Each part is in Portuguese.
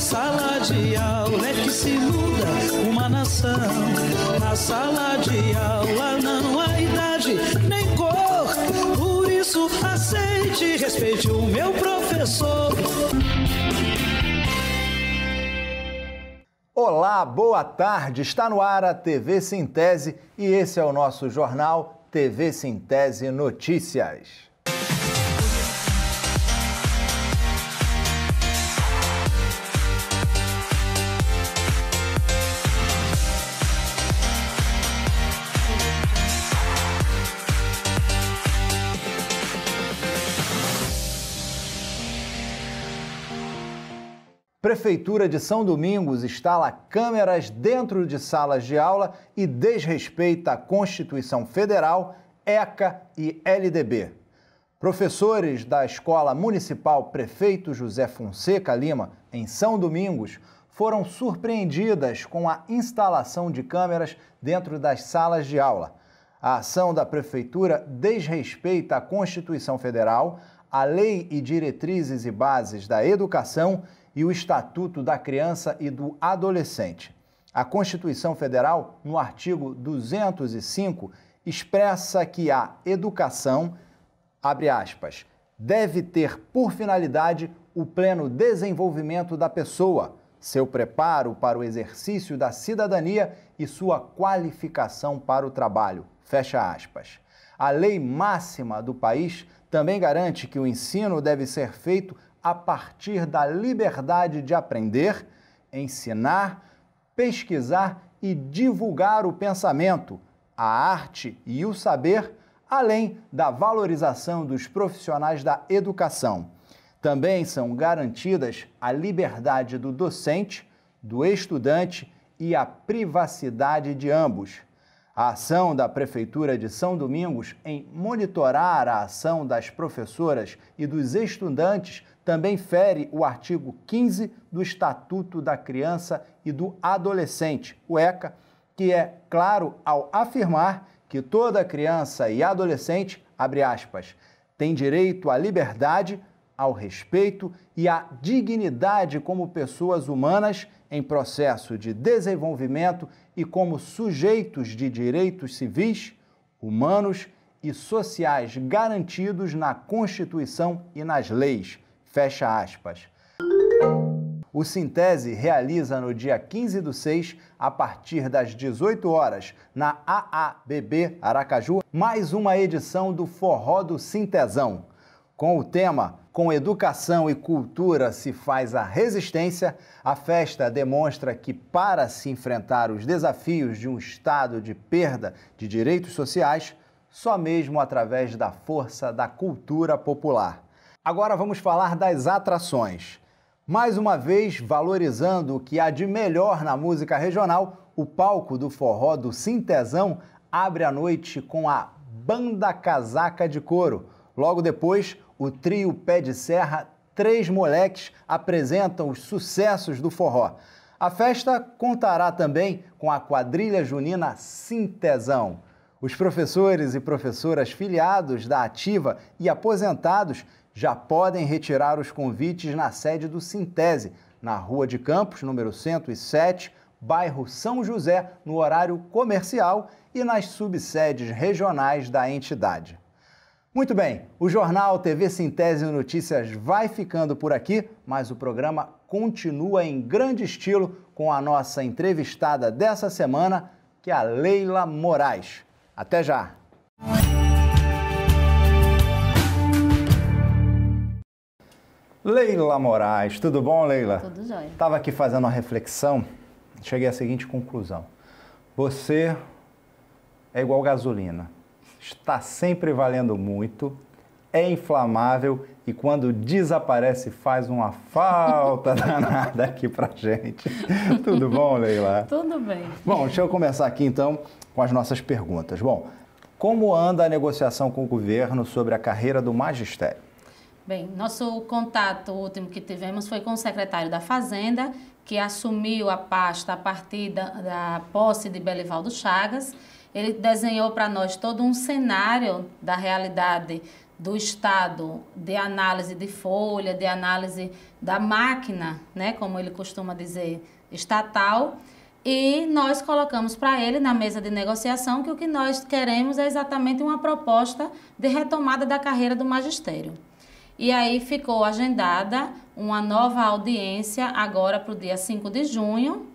sala de aula é que se muda uma nação. Na sala de aula não há idade nem cor. Por isso aceite e respeite o meu professor. Olá, boa tarde. Está no ar a TV Sintese e esse é o nosso jornal TV Sintese Notícias. Prefeitura de São Domingos instala câmeras dentro de salas de aula e desrespeita a Constituição Federal, ECA e LDB. Professores da Escola Municipal Prefeito José Fonseca Lima, em São Domingos, foram surpreendidas com a instalação de câmeras dentro das salas de aula. A ação da Prefeitura desrespeita a Constituição Federal, a Lei e Diretrizes e Bases da Educação e o Estatuto da Criança e do Adolescente. A Constituição Federal, no artigo 205, expressa que a educação, abre aspas, deve ter por finalidade o pleno desenvolvimento da pessoa, seu preparo para o exercício da cidadania e sua qualificação para o trabalho, fecha aspas. A lei máxima do país também garante que o ensino deve ser feito a partir da liberdade de aprender, ensinar, pesquisar e divulgar o pensamento, a arte e o saber, além da valorização dos profissionais da educação. Também são garantidas a liberdade do docente, do estudante e a privacidade de ambos. A ação da Prefeitura de São Domingos em monitorar a ação das professoras e dos estudantes também fere o artigo 15 do Estatuto da Criança e do Adolescente, o ECA, que é claro ao afirmar que toda criança e adolescente, abre aspas, tem direito à liberdade, ao respeito e à dignidade como pessoas humanas em processo de desenvolvimento e como sujeitos de direitos civis, humanos e sociais garantidos na Constituição e nas leis. Fecha aspas. O Sintese realiza no dia 15/6, a partir das 18 horas, na AABB Aracaju, mais uma edição do Forró do Sintezão. Com o tema Com Educação e Cultura se faz a resistência, a festa demonstra que, para se enfrentar os desafios de um estado de perda de direitos sociais, só mesmo através da força da cultura popular. Agora vamos falar das atrações. Mais uma vez, valorizando o que há de melhor na música regional, o palco do Forró do Sintezão abre a noite com a Banda Casaca de Couro. Logo depois, o trio Pé de Serra, Três Moleques, apresentam os sucessos do forró. A festa contará também com a quadrilha junina Sintezão. Os professores e professoras filiados da Ativa e aposentados já podem retirar os convites na sede do Sintese, na Rua de Campos, número 107, bairro São José, no horário comercial e nas subsedes regionais da entidade. Muito bem, o Jornal TV Sintese Notícias vai ficando por aqui, mas o programa continua em grande estilo com a nossa entrevistada dessa semana, que é a Leila Moraes. Até já! Leila Moraes, tudo bom, Leila? Tudo jóia. Estava aqui fazendo uma reflexão, cheguei à seguinte conclusão. Você é igual gasolina, está sempre valendo muito, é inflamável e quando desaparece faz uma falta danada aqui pra gente. Tudo bom, Leila? Tudo bem. Bom, deixa eu começar aqui então com as nossas perguntas. Bom, como anda a negociação com o governo sobre a carreira do magistério? Bem, nosso contato último que tivemos foi com o secretário da Fazenda, que assumiu a pasta a partir da posse de Belivaldo Chagas. Ele desenhou para nós todo um cenário da realidade do Estado de análise de folha, de análise da máquina, né, como ele costuma dizer, estatal, e nós colocamos para ele na mesa de negociação que o que nós queremos é exatamente uma proposta de retomada da carreira do magistério. E aí ficou agendada uma nova audiência agora para o dia 5 de junho,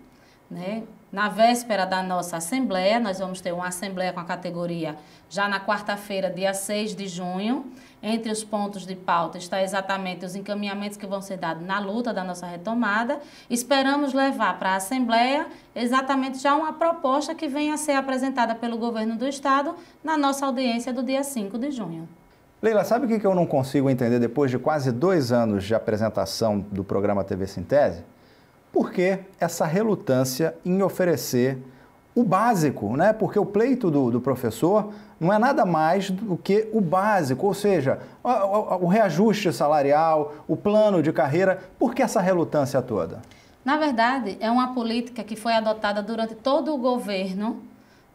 né? Na véspera da nossa assembleia, nós vamos ter uma assembleia com a categoria já na quarta-feira, dia 6 de junho. Entre os pontos de pauta está exatamente os encaminhamentos que vão ser dados na luta da nossa retomada. Esperamos levar para a assembleia exatamente já uma proposta que venha a ser apresentada pelo governo do estado na nossa audiência do dia 5 de junho. Leila, sabe o que eu não consigo entender depois de quase 2 anos de apresentação do programa TV Sintese? Por que essa relutância em oferecer o básico, né? Porque o pleito do professor não é nada mais do que o básico, ou seja, o reajuste salarial, o plano de carreira. Por que essa relutância toda? Na verdade, é uma política que foi adotada durante todo o governo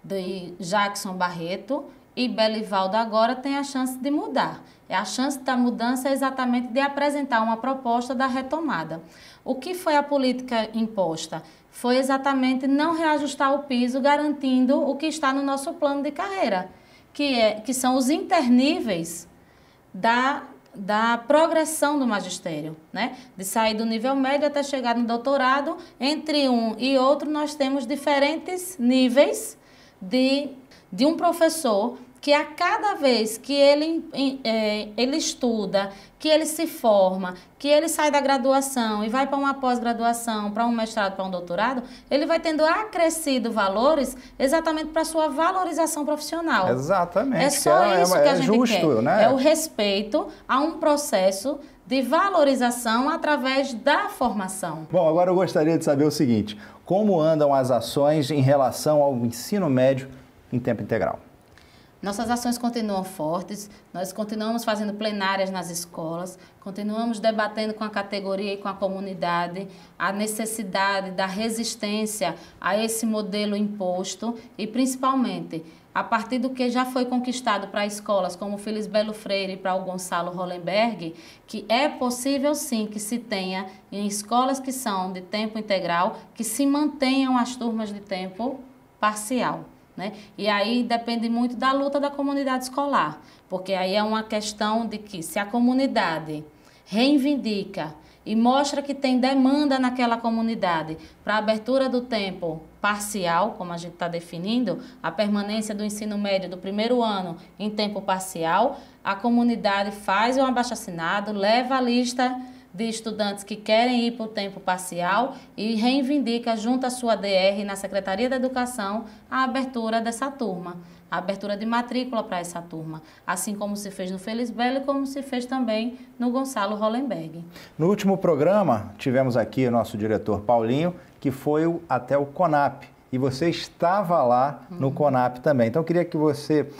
de Jackson Barreto, e Belivaldo agora tem a chance de mudar. A chance da mudança é exatamente de apresentar uma proposta da retomada. O que foi a política imposta? Foi exatamente não reajustar o piso, garantindo o que está no nosso plano de carreira, que são os interníveis da progressão do magistério, né? De sair do nível médio até chegar no doutorado. Entre um e outro, nós temos diferentes níveis de um professor que a cada vez que ele estuda, que ele se forma, que ele sai da graduação e vai para uma pós-graduação, para um mestrado, para um doutorado, ele vai tendo acrescido valores exatamente para a sua valorização profissional. Exatamente. É só isso que a gente justo, quer. Né? É o respeito a um processo de valorização através da formação. Bom, agora eu gostaria de saber o seguinte: como andam as ações em relação ao ensino médio em tempo integral? Nossas ações continuam fortes, nós continuamos fazendo plenárias nas escolas, continuamos debatendo com a categoria e com a comunidade a necessidade da resistência a esse modelo imposto e, principalmente, a partir do que já foi conquistado para escolas como o Feliz Belo Freire e para o Gonçalo Hollenberg, que é possível sim que se tenha em escolas que são de tempo integral, que se mantenham as turmas de tempo parcial. Né? E aí depende muito da luta da comunidade escolar, porque aí é uma questão de que se a comunidade reivindica e mostra que tem demanda naquela comunidade para a abertura do tempo parcial, como a gente está definindo, a permanência do ensino médio do primeiro ano em tempo parcial, a comunidade faz um abaixo-assinado, leva a lista de estudantes que querem ir para o tempo parcial e reivindica junto à sua DR na Secretaria da Educação a abertura dessa turma, a abertura de matrícula para essa turma, assim como se fez no Feliz Belo e como se fez também no Gonçalo Hollenberg. No último programa, tivemos aqui o nosso diretor Paulinho, que foi até o CONAP, e você estava lá no CONAP também. Então, eu queria que você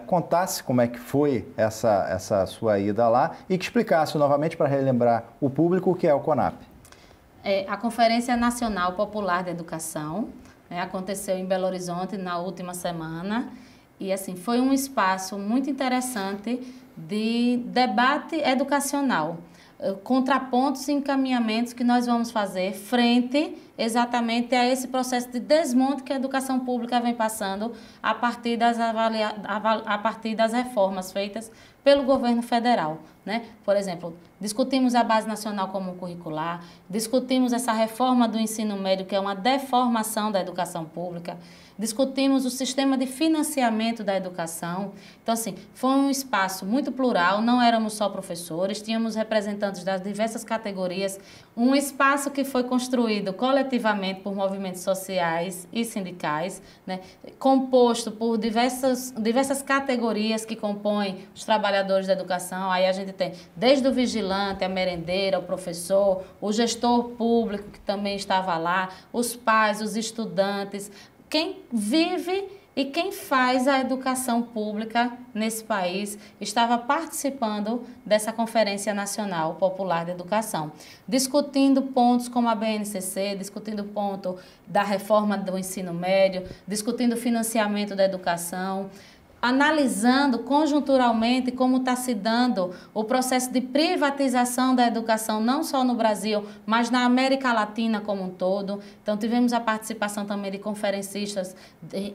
contasse como é que foi essa sua ida lá e que explicasse novamente para relembrar o público o que é o CONAP. A Conferência Nacional Popular de Educação aconteceu em Belo Horizonte na última semana e assim foi um espaço muito interessante de debate educacional, contrapontos e encaminhamentos que nós vamos fazer frente exatamente a esse processo de desmonte que a educação pública vem passando a partir das reformas feitas pelo governo federal, né? Por exemplo, discutimos a Base Nacional Comum Curricular, discutimos essa reforma do ensino médio, que é uma deformação da educação pública, discutimos o sistema de financiamento da educação. Então, assim, foi um espaço muito plural, não éramos só professores, tínhamos representantes das diversas categorias, um espaço que foi construído coletivamente por movimentos sociais e sindicais, né, composto por diversas categorias que compõem os trabalhadores da educação. Aí a gente tem desde o vigilante, a merendeira, o professor, o gestor público que também estava lá, os pais, os estudantes, quem vive e quem faz a educação pública nesse país estava participando dessa Conferência Nacional Popular de Educação, discutindo pontos como a BNCC, discutindo o ponto da reforma do ensino médio, discutindo o financiamento da educação, analisando conjunturalmente como está se dando o processo de privatização da educação, não só no Brasil, mas na América Latina como um todo. Então, tivemos a participação também de conferencistas,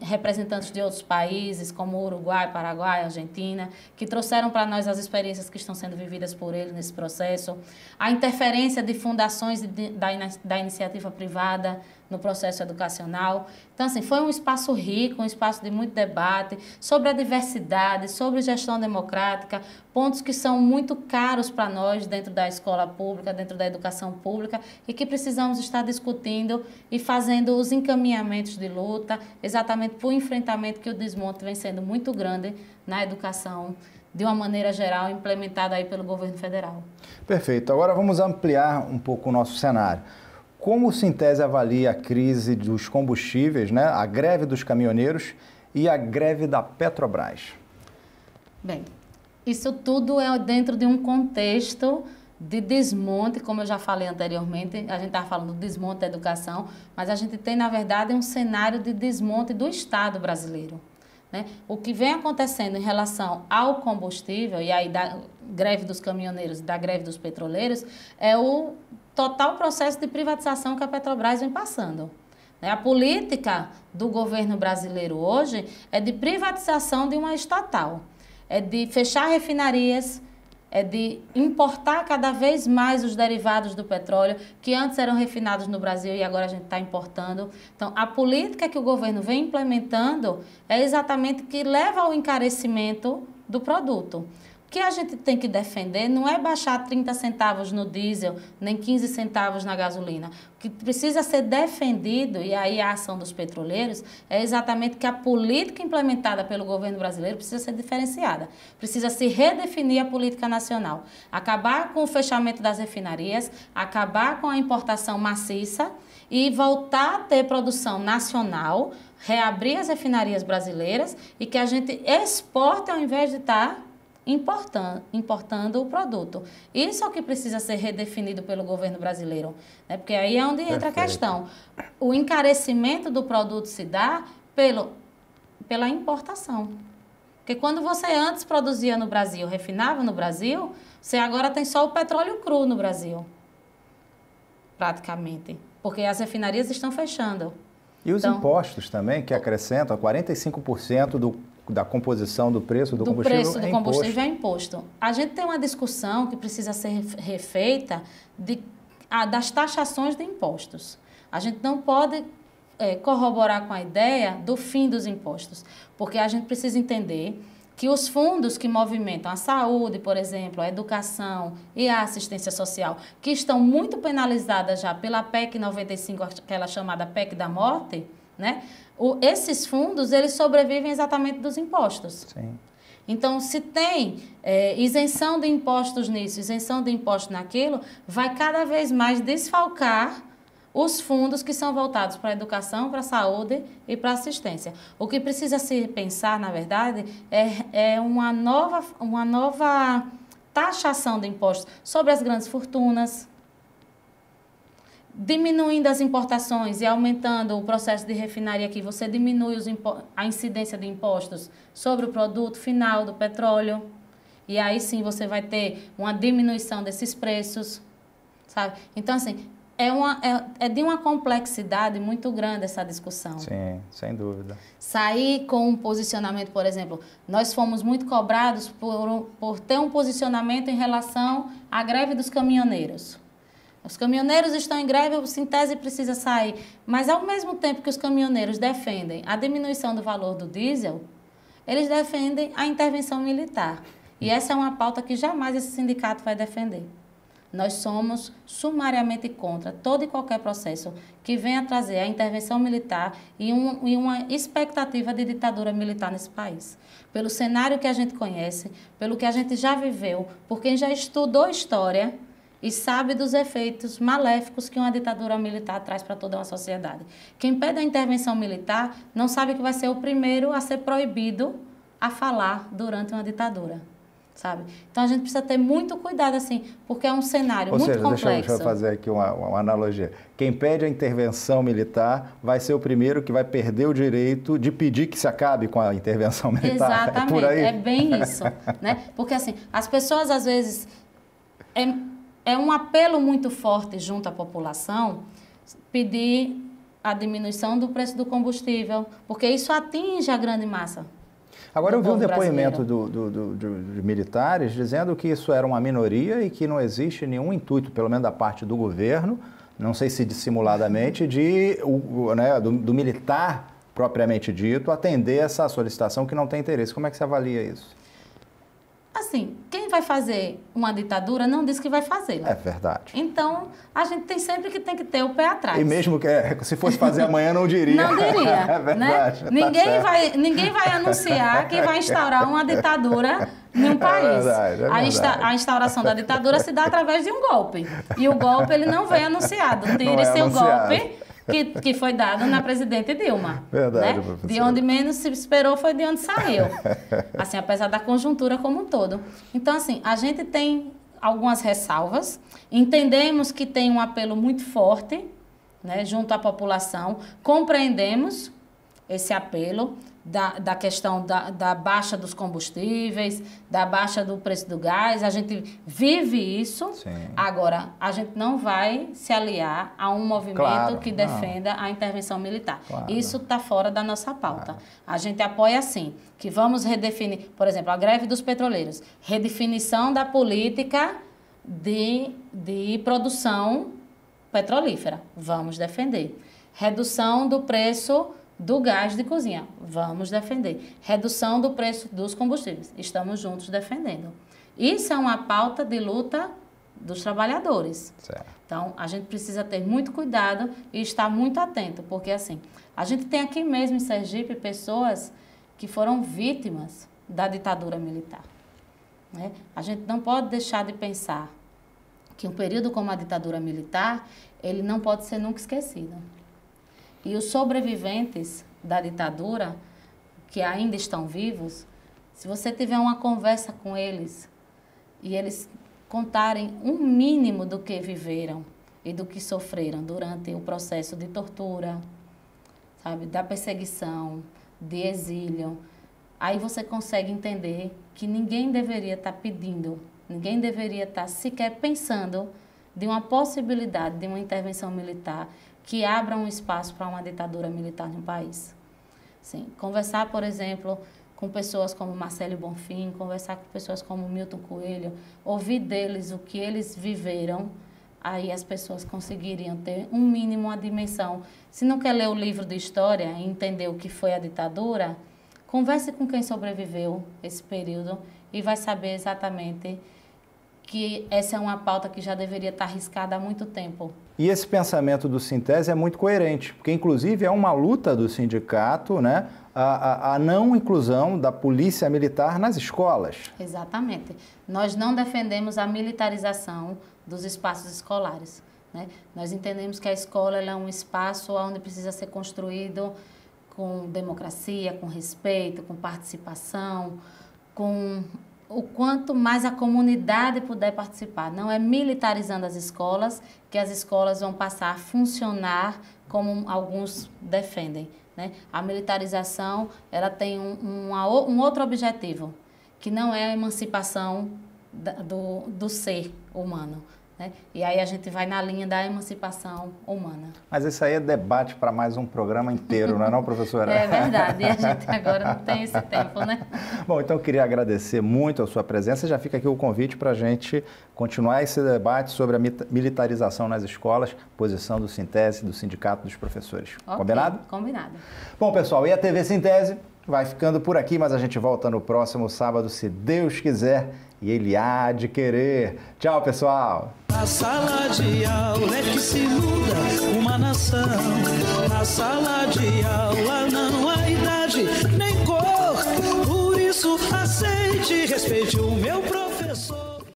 representantes de outros países, como Uruguai, Paraguai, Argentina, que trouxeram para nós as experiências que estão sendo vividas por eles nesse processo. A interferência de fundações da iniciativa privada no processo educacional. Então, assim, foi um espaço rico, um espaço de muito debate sobre a diversidade, sobre gestão democrática, pontos que são muito caros para nós dentro da escola pública, dentro da educação pública, e que precisamos estar discutindo e fazendo os encaminhamentos de luta, exatamente por enfrentamento que o desmonte vem sendo muito grande na educação, de uma maneira geral, implementada aí pelo governo federal. Perfeito. Agora vamos ampliar um pouco o nosso cenário. Como o Sintese avalia a crise dos combustíveis, né, a greve dos caminhoneiros e a greve da Petrobras? Bem, isso tudo é dentro de um contexto de desmonte, como eu já falei anteriormente, a gente estava falando do desmonte da educação, mas a gente tem, na verdade, um cenário de desmonte do Estado brasileiro, né? O que vem acontecendo em relação ao combustível, e aí da greve dos caminhoneiros e da greve dos petroleiros, é o total processo de privatização que a Petrobras vem passando. A política do governo brasileiro hoje é de privatização de uma estatal, é de fechar refinarias, é de importar cada vez mais os derivados do petróleo, que antes eram refinados no Brasil e agora a gente está importando. Então, a política que o governo vem implementando é exatamente que leva ao encarecimento do produto. O que a gente tem que defender não é baixar 30 centavos no diesel, nem 15 centavos na gasolina. O que precisa ser defendido, e aí a ação dos petroleiros, é exatamente que a política implementada pelo governo brasileiro precisa ser diferenciada. Precisa se redefinir a política nacional. Acabar com o fechamento das refinarias, acabar com a importação maciça e voltar a ter produção nacional, reabrir as refinarias brasileiras e que a gente exporte ao invés de estar importando o produto. Isso é o que precisa ser redefinido pelo governo brasileiro, né? Porque aí é onde entra a questão. O encarecimento do produto se dá pela importação. Porque quando você antes produzia no Brasil, refinava no Brasil, você agora tem só o petróleo cru no Brasil, praticamente. Porque as refinarias estão fechando. E os impostos também, que acrescentam 45% da composição do preço do combustível. Do preço do combustível é imposto. A gente tem uma discussão que precisa ser refeita das taxações de impostos. A gente não pode corroborar com a ideia do fim dos impostos, porque a gente precisa entender que os fundos que movimentam a saúde, por exemplo, a educação e a assistência social, que estão muito penalizadas já pela PEC 95, aquela chamada PEC da morte, né? Esses fundos, eles sobrevivem exatamente dos impostos. Sim. Então, se tem isenção de impostos nisso, isenção de impostos naquilo, vai cada vez mais desfalcar os fundos que são voltados para a educação, para a saúde e para a assistência. O que precisa se pensar, na verdade, é uma nova taxação de impostos sobre as grandes fortunas, diminuindo as importações e aumentando o processo de refinaria aqui, você diminui a incidência de impostos sobre o produto final do petróleo. E aí sim você vai ter uma diminuição desses preços, sabe? Então, assim, é de uma complexidade muito grande essa discussão. Sim, sem dúvida. Sair com um posicionamento, por exemplo, nós fomos muito cobrados por ter um posicionamento em relação à greve dos caminhoneiros. Os caminhoneiros estão em greve, o Sintese precisa sair. Mas, ao mesmo tempo que os caminhoneiros defendem a diminuição do valor do diesel, eles defendem a intervenção militar. E essa é uma pauta que jamais esse sindicato vai defender. Nós somos sumariamente contra todo e qualquer processo que venha trazer a intervenção militar e uma expectativa de ditadura militar nesse país. Pelo cenário que a gente conhece, pelo que a gente já viveu, por quem já estudou história e sabe dos efeitos maléficos que uma ditadura militar traz para toda uma sociedade. Quem pede a intervenção militar não sabe que vai ser o primeiro a ser proibido a falar durante uma ditadura. sabe? Então a gente precisa ter muito cuidado, assim, porque é um cenário muito complexo. Deixa eu fazer aqui uma analogia. Quem pede a intervenção militar vai ser o primeiro que vai perder o direito de pedir que se acabe com a intervenção militar. Exatamente, por aí? É bem isso, né? Porque assim, as pessoas às vezes é um apelo muito forte junto à população pedir a diminuição do preço do combustível, porque isso atinge a grande massa. Agora eu vi um depoimento de militares dizendo que isso era uma minoria e que não existe nenhum intuito, pelo menos da parte do governo, não sei se dissimuladamente, do militar propriamente dito, atender essa solicitação que não tem interesse. Como é que você avalia isso? Assim, quem vai fazer uma ditadura não diz que vai fazer. É verdade. Então, a gente tem que ter o pé atrás. E mesmo que se fosse fazer amanhã, não diria. Não diria. É verdade. Né? Ninguém vai anunciar que vai instaurar uma ditadura num país. É verdade. A instauração da ditadura se dá através de um golpe. E o golpe ele não vem anunciado. Tire-se o golpe que foi dado na presidente Dilma. Verdade, né? professora. De onde menos se esperou foi de onde saiu. Assim, apesar da conjuntura como um todo. Então, assim, a gente tem algumas ressalvas, entendemos que tem um apelo muito forte, né, junto à população, compreendemos esse apelo da questão da baixa dos combustíveis, da baixa do preço do gás, a gente vive isso. Sim. Agora, a gente não vai se aliar a um movimento que defenda a intervenção militar. Claro. Isso está fora da nossa pauta. A gente apoia, sim, que vamos redefinir, por exemplo, a greve dos petroleiros, redefinição da política de produção petrolífera, vamos defender. Redução do preço do gás de cozinha, vamos defender. Redução do preço dos combustíveis, estamos juntos defendendo. Isso é uma pauta de luta dos trabalhadores. Certo. Então, a gente precisa ter muito cuidado e estar muito atento, porque assim, a gente tem aqui mesmo em Sergipe pessoas que foram vítimas da ditadura militar. Né? A gente não pode deixar de pensar que um período como a ditadura militar, ele não pode ser nunca esquecido. E os sobreviventes da ditadura, que ainda estão vivos, se você tiver uma conversa com eles e eles contarem um mínimo do que viveram e do que sofreram durante o processo de tortura, sabe, da perseguição, de exílio, aí você consegue entender que ninguém deveria estar pedindo, ninguém deveria estar sequer pensando de uma possibilidade de uma intervenção militar que abra um espaço para uma ditadura militar no país. Sim, conversar, por exemplo, com pessoas como Marcelo Bonfim, conversar com pessoas como Milton Coelho, ouvir deles o que eles viveram, aí as pessoas conseguiriam ter um mínimo, uma dimensão. Se não quer ler o livro de história e entender o que foi a ditadura, converse com quem sobreviveu esse período e vai saber exatamente que essa é uma pauta que já deveria estar arriscada há muito tempo. E esse pensamento do Sintese é muito coerente, porque inclusive é uma luta do sindicato, né, a não inclusão da polícia militar nas escolas. Exatamente. Nós não defendemos a militarização dos espaços escolares, né? Nós entendemos que a escola é um espaço onde precisa ser construído com democracia, com respeito, com participação, com o quanto mais a comunidade puder participar. Não é militarizando as escolas que as escolas vão passar a funcionar como alguns defendem, né? A militarização, ela tem um outro objetivo, que não é a emancipação do ser humano, né? E aí a gente vai na linha da emancipação humana. Mas isso aí é debate para mais um programa inteiro, não é não, professora? É verdade, e a gente agora não tem esse tempo, né? Bom, então eu queria agradecer muito a sua presença. Já fica aqui o convite para a gente continuar esse debate sobre a militarização nas escolas, posição do Sintese, do Sindicato dos Professores. Okay, combinado? Combinado. Bom, pessoal, e a TV Sintese vai ficando por aqui, mas a gente volta no próximo sábado, se Deus quiser, e Ele há de querer. Tchau, pessoal! Na sala de aula é que se muda uma nação. Na sala de aula não